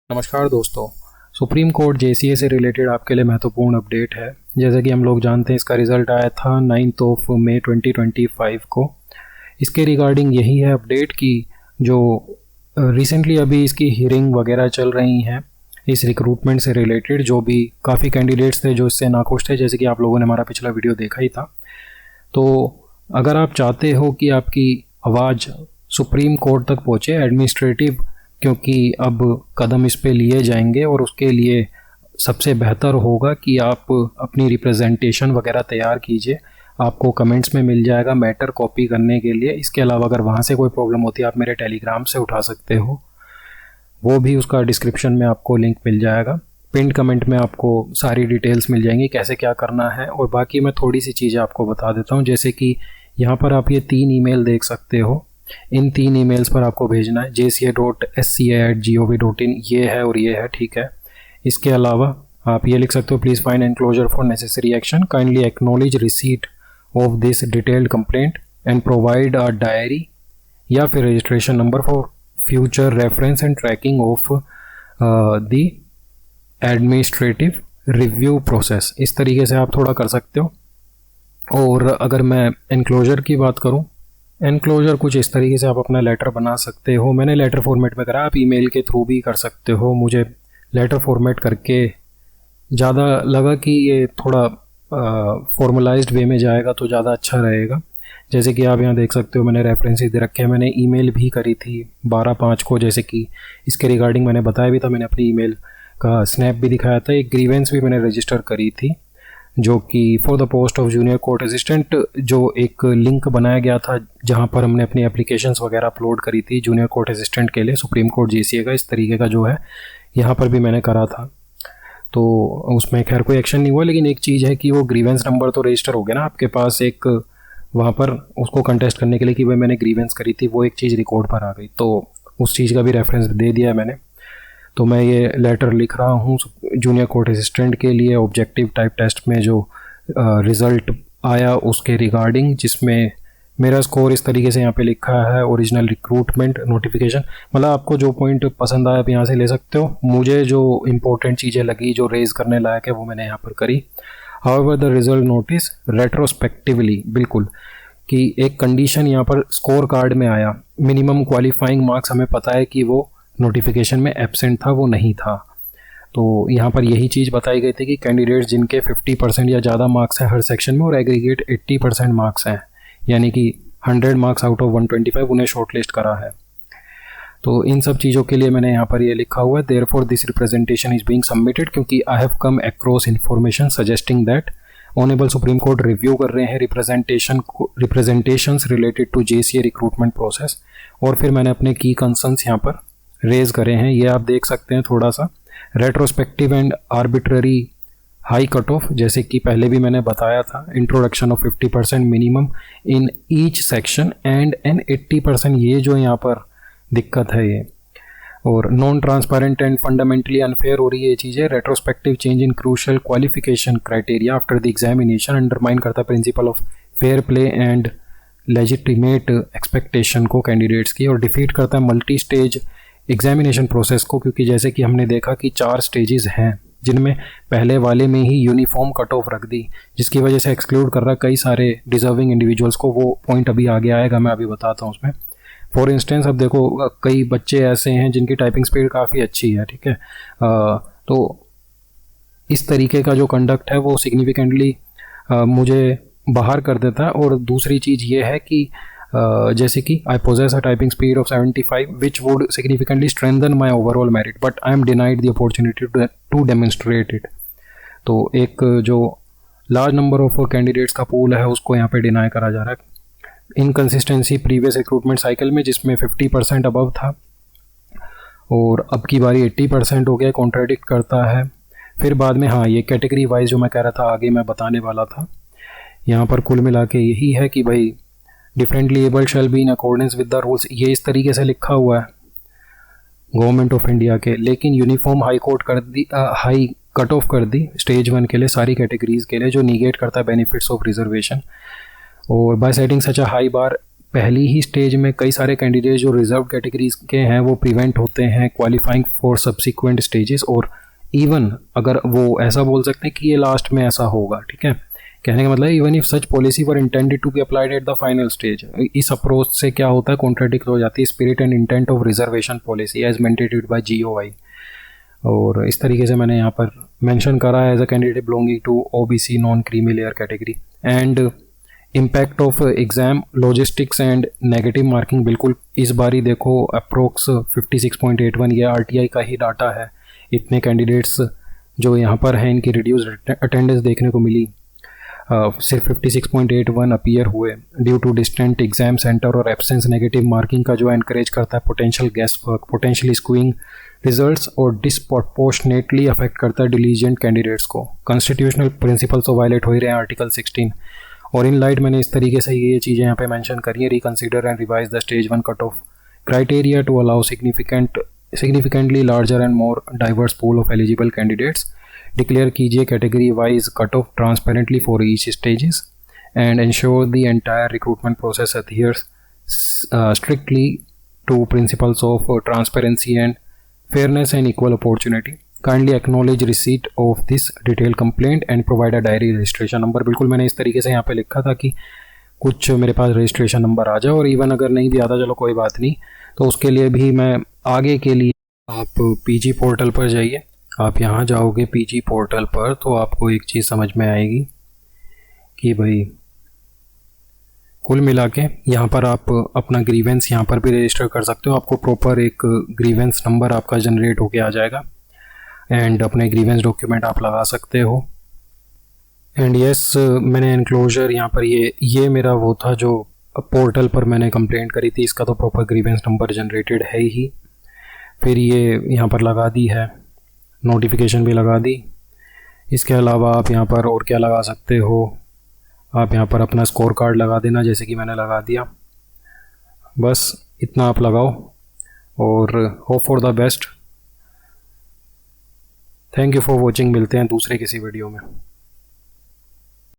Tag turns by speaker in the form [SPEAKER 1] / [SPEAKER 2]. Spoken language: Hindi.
[SPEAKER 1] नमस्कार दोस्तों। सुप्रीम कोर्ट जेसीए से रिलेटेड आपके लिए महत्वपूर्ण अपडेट है। जैसा कि हम लोग जानते हैं, इसका रिज़ल्ट आया था 9 मई 2025 को। इसके रिगार्डिंग यही है अपडेट कि जो रिसेंटली अभी इसकी हियरिंग वगैरह चल रही हैं इस रिक्रूटमेंट से रिलेटेड। जो भी काफ़ी कैंडिडेट्स थे जो इससे नाखुश थे, जैसे कि आप लोगों ने हमारा पिछला वीडियो देखा ही था। तो अगर आप चाहते हो कि आपकी आवाज़ सुप्रीम कोर्ट तक पहुँचे एडमिनिस्ट्रेटिव, क्योंकि अब कदम इस पे लिए जाएंगे और उसके लिए सबसे बेहतर होगा कि आप अपनी रिप्रेजेंटेशन वगैरह तैयार कीजिए। आपको कमेंट्स में मिल जाएगा मैटर कॉपी करने के लिए। इसके अलावा अगर वहाँ से कोई प्रॉब्लम होती है आप मेरे टेलीग्राम से उठा सकते हो, वो भी उसका डिस्क्रिप्शन में आपको लिंक मिल जाएगा। पिन कमेंट में आपको सारी डिटेल्स मिल जाएंगी कैसे क्या करना है। और बाकी मैं थोड़ी सी चीज़ें आपको बता देता हूँ, जैसे कि यहाँ पर आप ये 3 ईमेल देख सकते हो। इन 3 ईमेल्स पर आपको भेजना है jca.sca@gov.in, ये है और ये है, ठीक है। इसके अलावा आप ये लिख सकते हो, please find enclosure for necessary action, kindly acknowledge receipt of this detailed complaint and provide a diary या फिर registration number for future reference and tracking of the administrative review process. इस तरीके से आप थोड़ा कर सकते हो। और अगर मैं एनक्लोजर की बात करूँ, एनक्लोजर कुछ इस तरीके से आप अपना लेटर बना सकते हो। मैंने लेटर फॉर्मेट में करा, आप ईमेल के थ्रू भी कर सकते हो। मुझे लेटर फॉर्मेट करके ज़्यादा लगा कि ये थोड़ा फॉर्मलाइज्ड वे में जाएगा तो ज़्यादा अच्छा रहेगा। जैसे कि आप यहाँ देख सकते हो, मैंने रेफरेंसेस दे रखे हैं। मैंने ईमेल भी करी थी 12/5 को, जैसे कि इसके रिगार्डिंग मैंने बताया भी था। मैंने अपनी ईमेल का स्नैप भी दिखाया था। एक ग्रीवेंस भी मैंने रजिस्टर करी थी, जो कि for the post of junior court assistant, जो एक लिंक बनाया गया था जहां पर हमने अपनी एप्लीकेशंस वगैरह अपलोड करी थी जूनियर कोर्ट असिस्टेंट के लिए सुप्रीम कोर्ट जेसीए का। इस तरीके का जो है यहाँ पर भी मैंने करा था, तो उसमें खैर कोई एक्शन नहीं हुआ। लेकिन एक चीज़ है कि वो ग्रीवेंस नंबर तो रजिस्टर हो गया ना आपके पास, एक वहाँ पर उसको कंटेस्ट करने के लिए कि भाई मैंने ग्रीवेंस करी थी, वो एक चीज़ रिकॉर्ड पर आ गई, तो उस चीज़ का भी रेफरेंस दे दिया है मैंने। तो मैं ये लेटर लिख रहा हूँ जूनियर कोर्ट असिस्टेंट के लिए ऑब्जेक्टिव टाइप टेस्ट में जो रिज़ल्ट आया उसके रिगार्डिंग, जिसमें मेरा स्कोर इस तरीके से यहाँ पे लिखा है, ओरिजिनल रिक्रूटमेंट नोटिफिकेशन। मतलब आपको जो पॉइंट पसंद आया आप यहाँ से ले सकते हो। मुझे जो इंपॉर्टेंट चीज़ें लगी, जो रेज करने लायक है, वो मैंने यहाँ पर करी। However the result notice retrospectively, बिल्कुल कि एक कंडीशन यहाँ पर स्कोर कार्ड में आया, मिनिमम क्वालिफाइंग मार्क्स हमें पता है कि वो नोटिफिकेशन में एब्सेंट था, वो नहीं था। तो यहाँ पर यही चीज़ बताई गई थी कि कैंडिडेट्स जिनके 50% या ज़्यादा मार्क्स हैं हर सेक्शन में और एग्रीगेट 80% मार्क्स हैं, यानी कि 100 मार्क्स आउट ऑफ 125, उन्हें शॉर्टलिस्ट करा है। तो इन सब चीज़ों के लिए मैंने यहाँ पर ये लिखा हुआ है, therefore this representation is being submitted, क्योंकि I have come across information suggesting that honourable Supreme Court review कर रहे हैं representations related to JCA recruitment process. और फिर मैंने अपने की कंसर्न्स यहाँ पर रेज करे हैं, ये आप देख सकते हैं थोड़ा सा। Retrospective and arbitrary high cut off, जैसे कि पहले भी मैंने बताया था, introduction of 50% minimum in each section and an 80%, ये जो यहाँ पर दिक्कत है ये। और non transparent and fundamentally unfair हो रही है ये चीज़ें। Retrospective change in crucial qualification criteria after the examination undermine करता है principle of fair play and legitimate expectation को कैंडिडेट्स की, और डिफीट करता है मल्टी स्टेज एग्जामिनेशन प्रोसेस को, क्योंकि जैसे कि हमने देखा कि 4 स्टेजेस हैं जिनमें पहले वाले में ही यूनिफॉर्म कट ऑफ रख दी, जिसकी वजह से एक्सक्लूड कर रहा है कई सारे डिजर्विंग इंडिविजुअल्स को। वो पॉइंट अभी आगे आएगा, मैं अभी बताता हूँ उसमें। फॉर इंस्टेंस अब देखो, कई बच्चे ऐसे हैं जिनकी टाइपिंग स्पीड काफ़ी अच्छी है, ठीक है। तो इस तरीके का जो कंडक्ट है वो सिग्निफिकेंटली मुझे बाहर कर देता है। और दूसरी चीज़ ये है कि जैसे कि I possess a typing speed of 75 which would significantly strengthen my overall merit but I am denied the opportunity to demonstrate it. तो एक जो लार्ज नंबर ऑफ कैंडिडेट्स का पूल है उसको यहाँ पे डिनाई करा जा रहा है। इनकन्सिस्टेंसी प्रीवियस रिक्रूटमेंट साइकिल में, जिसमें 50% अबव था और अब की बारी 80% हो गया, कॉन्ट्राडिक्ट करता है। फिर बाद में हाँ, ये कैटेगरी वाइज जो मैं कह रहा था आगे मैं बताने वाला था। यहाँ पर कुल मिला के यही है कि भाई differently abled shall be in accordance with the rules, ये इस तरीके से लिखा हुआ है गवर्नमेंट ऑफ इंडिया के। लेकिन यूनिफॉर्म हाई कोर्ट कर दी, हाई कट ऑफ कर दी स्टेज 1 के लिए, सारी कैटेगरीज के लिए, जो निगेट करता है बेनिफिट्स ऑफ रिजर्वेशन। और bye setting such a high bar पहली ही स्टेज में कई सारे कैंडिडेट जो रिजर्व कैटेगरीज के हैं वो प्रिवेंट होते हैं क्वालिफाइंग फॉर सब्सिक्वेंट स्टेजेस, और इवन अगर वो ऐसा बोल सकते हैं कि ये लास्ट में ऐसा होगा, ठीक है। कहने का मतलब even if such policy were intended to be applied at the final stage, इस अप्रोच से क्या होता है, कॉन्ट्राडिक्ट हो जाती है spirit and intent of reservation policy as mandated by GOI। और इस तरीके से मैंने यहाँ पर मेंशन करा है as a candidate belonging to OBC non creamy layer category. And impact of exam logistics and negative marking, बिल्कुल इस बार ही देखो अप्रोक्स 56.81 ये RTI का ही डाटा है। इतने कैंडिडेट्स जो यहाँ पर हैं इनकी रिड्यूस्ड अटेंडेंस देखने को मिली, सिर्फ 56.81 अपीयर हुए due to distant exam centre और एब्सेंस नेगेटिव मार्किंग का जो एनकरेज करता है potential guess work, potentially skewing results और डिस्प्रपोर्शनेटली अफेक्ट करता है डिलीजेंट कैंडिडेट्स को। कॉन्स्टिट्यूशनल प्रिंसिपल्स तो वायलेट हो ही रहे हैं आर्टिकल 16। और इन लाइट मैंने इस तरीके से ये चीज़ें यहाँ पे मेंशन करी है, reconsider and revise the stage 1 cut off criteria to allow significantly larger and more diverse pool of eligible candidates, declare कीजिए category wise cut off transparently for each stages and ensure the entire recruitment process adheres strictly to principles of transparency and fairness and equal opportunity. Kindly acknowledge receipt of this detailed complaint and provide a diary registration number। बिल्कुल मैंने इस तरीके से यहाँ पे लिखा था कि कुछ मेरे पास रजिस्ट्रेशन नंबर आ जाए, और इवन अगर नहीं भी आता चलो कोई बात नहीं, तो उसके लिए भी मैं आगे के लिए आप PG पोर्टल पर जाइए। आप यहाँ जाओगे PG पोर्टल पर तो आपको एक चीज़ समझ में आएगी कि भाई कुल मिला के यहाँ पर आप अपना ग्रीवेंस यहाँ पर भी रजिस्टर कर सकते हो। आपको प्रॉपर एक ग्रीवेंस नंबर आपका जनरेट होके आ जाएगा एंड अपने ग्रीवेंस डॉक्यूमेंट आप लगा सकते हो। एंड यस, मैंने एनक्लोजर यहाँ पर ये मेरा वो था जो पोर्टल पर मैंने कंप्लेंट करी थी, इसका तो प्रॉपर ग्रीवेंस नंबर जनरेटेड है ही। फिर ये यहाँ पर लगा दी है, नोटिफिकेशन भी लगा दी। इसके अलावा आप यहाँ पर और क्या लगा सकते हो, आप यहाँ पर अपना स्कोर कार्ड लगा देना जैसे कि मैंने लगा दिया। बस इतना आप लगाओ और hope for the best. Thank you for watching. मिलते हैं दूसरे किसी वीडियो में।